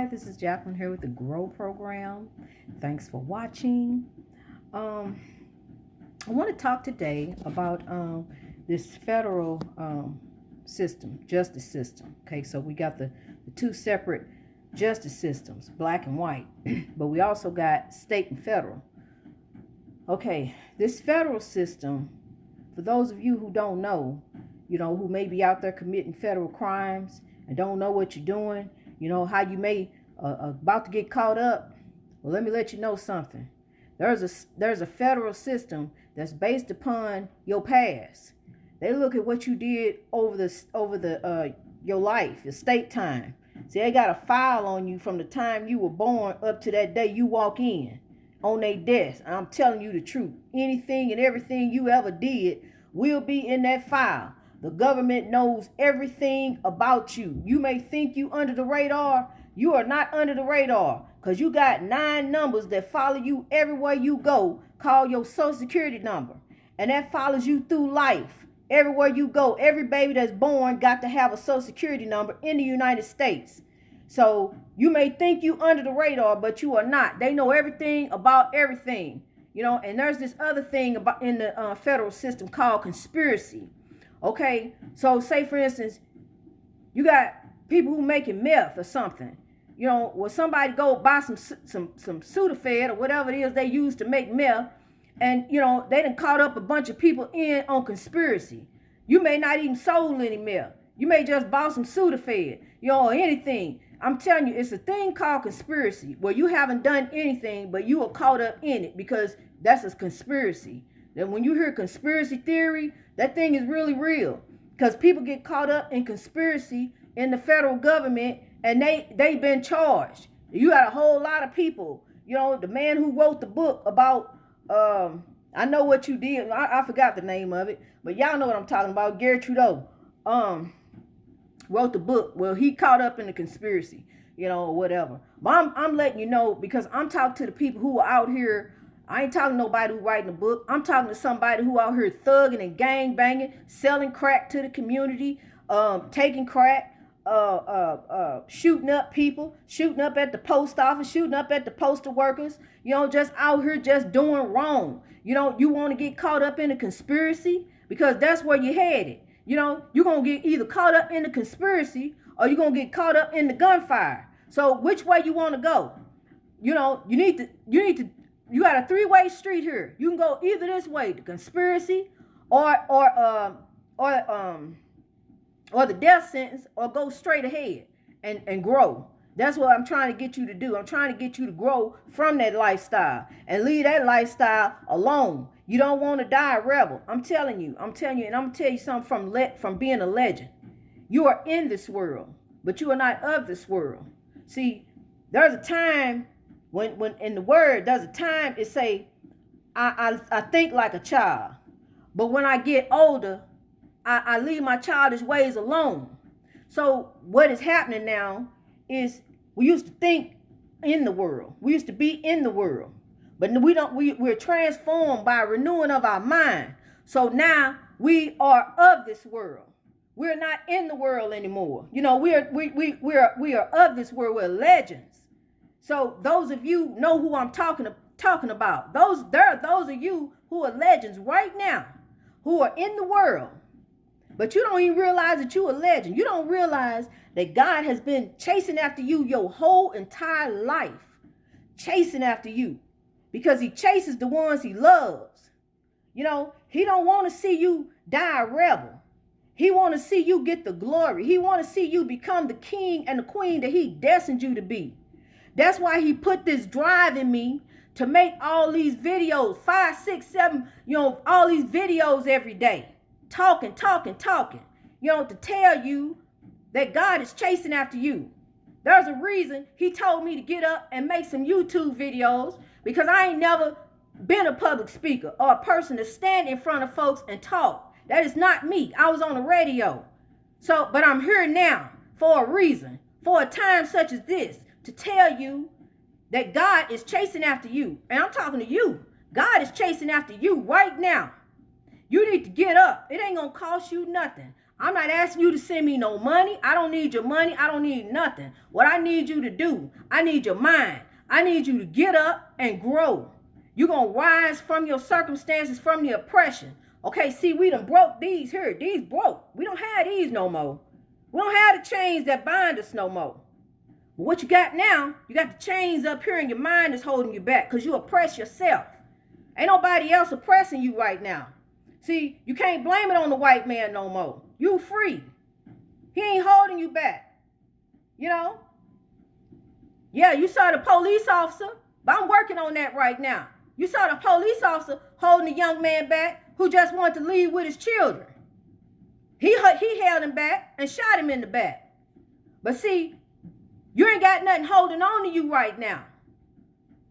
this is Jacqueline here with the Grow Program. Thanks for watching. I want to talk today about this federal system, justice system. Okay, so we got the two separate justice systems, black and white, but we also got state and federal. Okay, this federal system, for those of you who don't know, who may be out there committing federal crimes and don't know what you're doing, how you may about to get caught up. Well, let me let you know something. There's a federal system that's based upon your past. They look at what you did over your life, your state time. See, they got a file on you from the time you were born up to that day you walk in on their desk. I'm telling you the truth. Anything and everything you ever did will be in that file. The government knows everything about you. You may think you under the radar. You are not under the radar because you got 9 numbers that follow you everywhere you go, called your social security number. And that follows you through life. Everywhere you go, every baby that's born got to have a social security number in the United States. So you may think you under the radar, but you are not. They know everything about everything. And there's this other thing about in the federal system called conspiracy. Okay, so say for instance, you got people who making meth or something. Will somebody go buy some Sudafed or whatever it is they use to make meth, and they done caught up a bunch of people in on conspiracy. You may not even sold any meth. You may just bought some Sudafed, or anything. I'm telling you, it's a thing called conspiracy where you haven't done anything, but you are caught up in it because that's a conspiracy. Then when you hear conspiracy theory, that thing is really real because people get caught up in conspiracy in the federal government and they've been charged. You got a whole lot of people, the man who wrote the book about, I know what you did. I forgot the name of it, but y'all know what I'm talking about. Gary Trudeau, wrote the book. Well, he caught up in the conspiracy, or whatever. But I'm letting you know because I'm talking to the people who are out here. I ain't talking to nobody who writing a book. I'm talking to somebody who out here thugging and gang banging, selling crack to the community, taking crack, shooting up people, shooting up at the post office, shooting up at the postal workers, just out here just doing wrong. You want to get caught up in a conspiracy because that's where you're headed. You're going to get either caught up in the conspiracy or you're going to get caught up in the gunfire. So which way you want to go? You got a 3-way street here. You can go either this way, the conspiracy or the death sentence, or go straight ahead and grow. That's what I'm trying to get you to do. I'm trying to get you to grow from that lifestyle and leave that lifestyle alone. You don't want to die a rebel. I'm telling you, and I'm going to tell you something from being a legend. You are in this world, but you are not of this world. See, there's a time when in the word, there's a time it say, I think like a child. But when I get older, I leave my childish ways alone. So what is happening now is we used to think in the world. We used to be in the world. But we're transformed by renewing of our mind. So now we are of this world. We're not in the world anymore. We are of this world. We're legends. So those of you know who I'm talking about. There are those of you who are legends right now, who are in the world. But you don't even realize that you're a legend. You don't realize that God has been chasing after you your whole entire life. Chasing after you. Because he chases the ones he loves. He don't want to see you die a rebel. He want to see you get the glory. He want to see you become the king and the queen that he destined you to be. That's why he put this drive in me to make all these videos, 5, 6, 7, all these videos every day. Talking, to tell you that God is chasing after you. There's a reason he told me to get up and make some YouTube videos because I ain't never been a public speaker or a person to stand in front of folks and talk. That is not me. I was on the radio. But I'm here now for a reason, for a time such as this, to tell you that God is chasing after you. And I'm talking to you. God is chasing after you right now. You need to get up. It ain't going to cost you nothing. I'm not asking you to send me no money. I don't need your money. I don't need nothing. What I need you to do, I need your mind. I need you to get up and grow. You're going to rise from your circumstances, from the oppression. Okay, see, we done broke these here. These broke. We don't have these no more. We don't have the chains that bind us no more. But what you got now, you got the chains up here and your mind is holding you back because you oppress yourself. Ain't nobody else oppressing you right now. See, you can't blame it on the white man no more. You free. He ain't holding you back. You know? Yeah, you saw the police officer, but I'm working on that right now. You saw the police officer holding the young man back who just wanted to leave with his children. He held him back and shot him in the back. But see, you ain't got nothing holding on to you right now.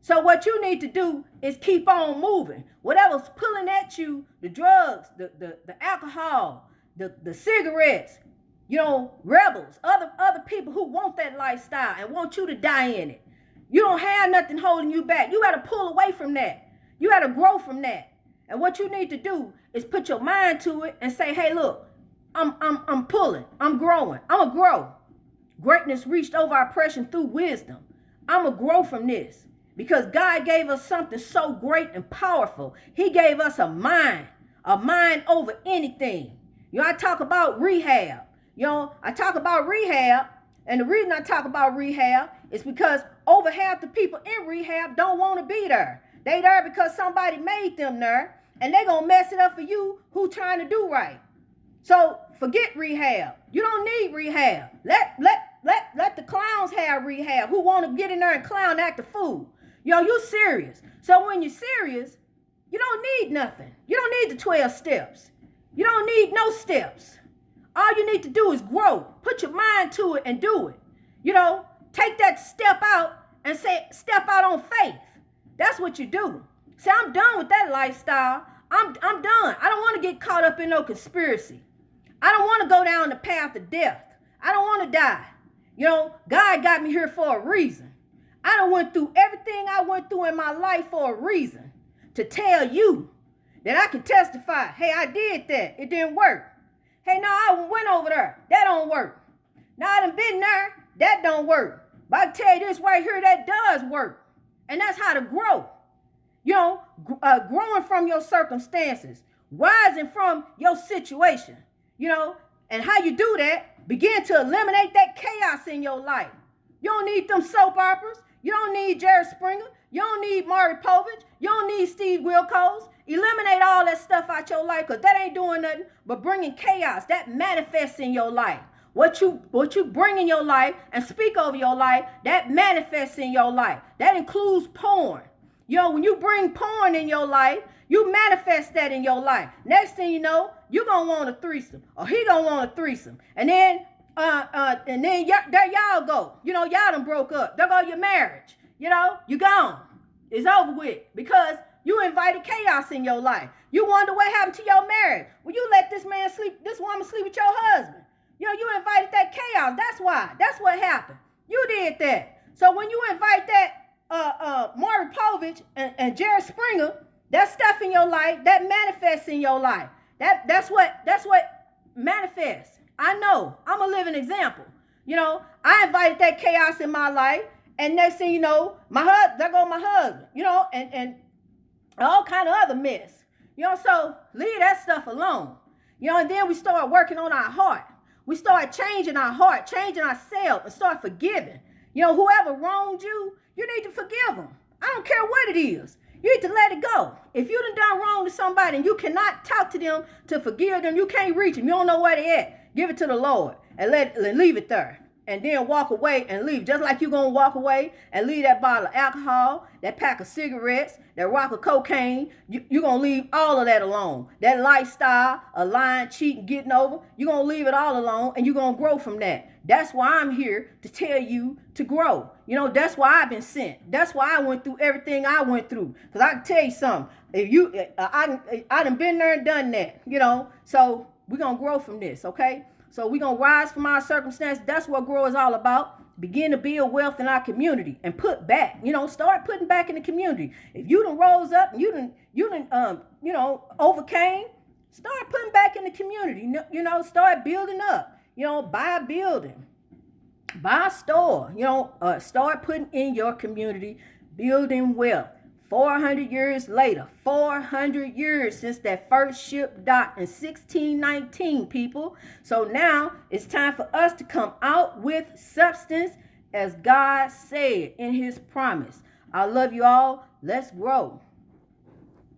So what you need to do is keep on moving. Whatever's pulling at you, the drugs, the alcohol, the cigarettes, you know, rebels, other people who want that lifestyle and want you to die in it. You don't have nothing holding you back. You got to pull away from that. You got to grow from that. And what you need to do is put your mind to it and say, hey, look, I'm pulling. I'm growing. I'm going to grow. Greatness reached over oppression through wisdom. I'm going to grow from this because God gave us something so great and powerful. He gave us a mind over anything. You know, I talk about rehab. You know, I talk about rehab. And the reason I talk about rehab is because over half the people in rehab don't want to be there. They there because somebody made them there. And they going to mess it up for you who trying to do right. So forget rehab. You don't need rehab. Let the clowns have rehab who want to get in there and clown act a fool. Yo, you serious. So when you're serious, you don't need nothing. You don't need the 12 steps. You don't need no steps. All you need to do is grow. Put your mind to it and do it. You know, take that step out and say, step out on faith. That's what you do. Say, I'm done with that lifestyle. I'm done. I don't want to get caught up in no conspiracy. I don't want to go down the path of death. I don't want to die. You know, God got me here for a reason. I done went through everything I went through in my life for a reason. To tell you that I can testify, hey, I did that. It didn't work. Hey, no, I went over there. That don't work. Now I done been there. That don't work. But I can tell you this right here, that does work. And that's how to grow. You know, growing from your circumstances. Rising from your situation. You know, and how you do that, begin to eliminate that chaos in your life. You don't need them soap operas. You don't need Jerry Springer. You don't need Maury Povich. You don't need Steve Wilkos. Eliminate all that stuff out your life because that ain't doing nothing but bringing chaos. That manifests in your life. What you bring in your life and speak over your life, that manifests in your life. That includes porn. You know, when you bring porn in your life, you manifest that in your life. Next thing you know, you're going to want a threesome or he going to want a threesome. And then there y'all go. You know, y'all done broke up. There go your marriage. You know, you gone. It's over with because you invited chaos in your life. You wonder what happened to your marriage. Well, you let this woman sleep with your husband. You know, you invited that chaos. That's why. That's what happened. You did that. So when you invite that Maury Povich and Jerry Springer, that stuff in your life, that manifests in your life. That's what manifests. I know. I'm a living example. You know, I invited that chaos in my life, and next thing you know, there go my husband, you know, and all kind of other mess. You know, so leave that stuff alone. You know, and then we start working on our heart. We start changing our heart, changing ourselves, and start forgiving. You know, whoever wronged you, you need to forgive them. I don't care what it is. You need to let it go. If you done wrong to somebody and you cannot talk to them to forgive them, you can't reach them. You don't know where they at. Give it to the Lord and leave it there. And then walk away and leave. Just like you're going to walk away and leave that bottle of alcohol, that pack of cigarettes, that rock of cocaine. You're going to leave all of that alone. That lifestyle of lying, cheating, getting over, you're going to leave it all alone and you're going to grow from that. That's why I'm here to tell you to grow. You know, that's why I've been sent. That's why I went through everything I went through. Because I can tell you something. I done been there and done that, you know. So we're going to grow from this, okay? So we're going to rise from our circumstances. That's what grow is all about. Begin to build wealth in our community and put back, you know, start putting back in the community. If you done rose up and you done overcame, Start putting back in the community. Start building up. Buy a building, buy a store. Start putting in your community, building wealth. 400 years later, 400 years since that first ship docked in 1619, people. So now it's time for us to come out with substance as God said in his promise. I love you all. Let's grow.